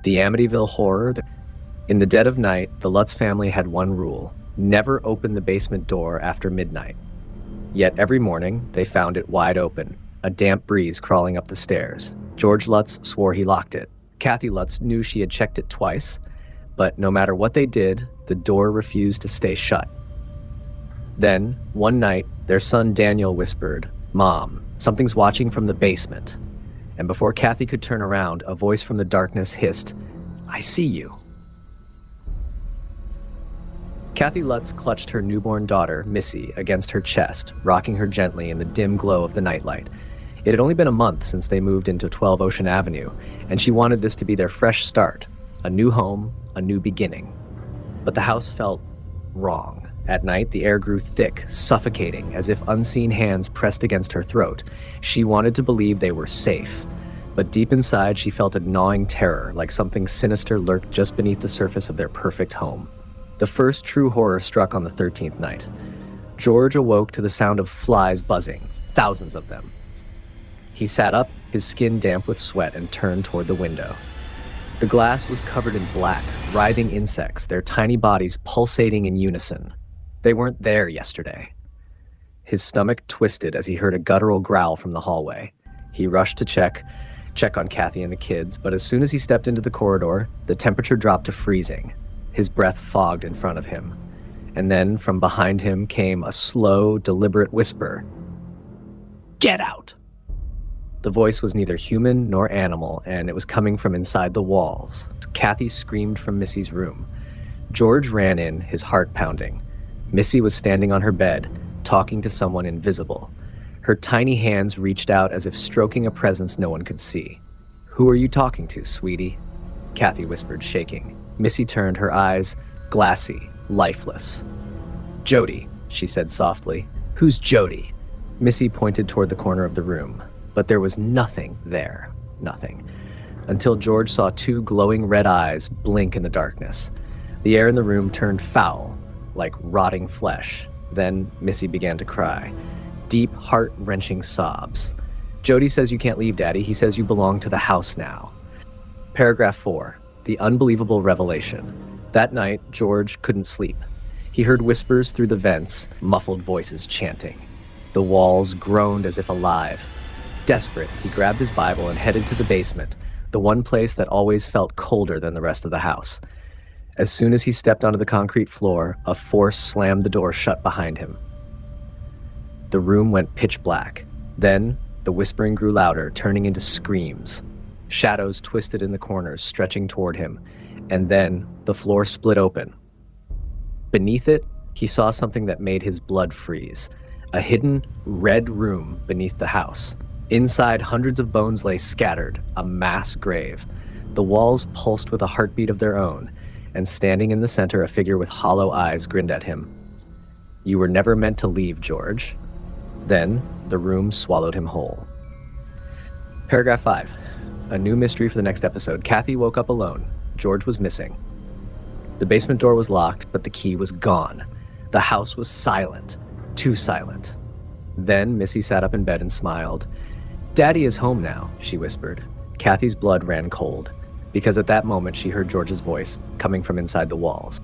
The Amityville horror. In the dead of night, the Lutz family had one rule: never open the basement door after midnight. Yet every morning, they found it wide open, a damp breeze crawling up the stairs. George Lutz swore he locked it. Kathy Lutz knew she had checked it twice, but no matter what they did, the door refused to stay shut. Then, one night, their son Daniel whispered, "Mom, something's watching from the basement." And before Kathy could turn around, a voice from the darkness hissed, "I see you." Kathy Lutz clutched her newborn daughter, Missy, against her chest, rocking her gently in the dim glow of the nightlight. It had only been a month since they moved into 12 Ocean Avenue, and she wanted this to be their fresh start, a new home, a new beginning. But the house felt wrong. At night, the air grew thick, suffocating, as if unseen hands pressed against her throat. She wanted to believe they were safe, but deep inside she felt a gnawing terror, like something sinister lurked just beneath the surface of their perfect home. The first true horror struck on the 13th night. George awoke to the sound of flies buzzing, thousands of them. He sat up, his skin damp with sweat, and turned toward the window. The glass was covered in black, writhing insects, their tiny bodies pulsating in unison. They weren't there yesterday. His stomach twisted as he heard a guttural growl from the hallway. He rushed to check on Kathy and the kids, but as soon as he stepped into the corridor, the temperature dropped to freezing. His breath fogged in front of him. And then, from behind him, came a slow, deliberate whisper. "Get out!" The voice was neither human nor animal, and it was coming from inside the walls. Kathy screamed from Missy's room. George ran in, his heart pounding. Missy was standing on her bed, talking to someone invisible. Her tiny hands reached out as if stroking a presence no one could see. "Who are you talking to, sweetie?" Kathy whispered, shaking. Missy turned, her eyes glassy, lifeless. "Jody," she said softly. "Who's Jody?" Missy pointed toward the corner of the room, but there was nothing there, nothing, until George saw two glowing red eyes blink in the darkness. The air in the room turned foul, like rotting flesh. Then Missy began to cry, deep, heart-wrenching sobs. "Jody says you can't leave, Daddy. He says you belong to the house now." Paragraph 4. The unbelievable revelation. That night, George couldn't sleep. He heard whispers through the vents, muffled voices chanting. The walls groaned as if alive. Desperate, he grabbed his Bible and headed to the basement, the one place that always felt colder than the rest of the house. As soon as he stepped onto the concrete floor, a force slammed the door shut behind him. The room went pitch black. Then, the whispering grew louder, turning into screams. Shadows twisted in the corners, stretching toward him, and then the floor split open. Beneath it, he saw something that made his blood freeze. A hidden, red room beneath the house. Inside, hundreds of bones lay scattered, a mass grave. The walls pulsed with a heartbeat of their own, and standing in the center, a figure with hollow eyes grinned at him. "You were never meant to leave, George." Then, the room swallowed him whole. Paragraph 5. A new mystery for the next episode. Kathy woke up alone. George was missing. The basement door was locked, but the key was gone. The house was silent. Too silent. Then Missy sat up in bed and smiled. "Daddy is home now," she whispered. Kathy's blood ran cold, because at that moment she heard George's voice coming from inside the walls.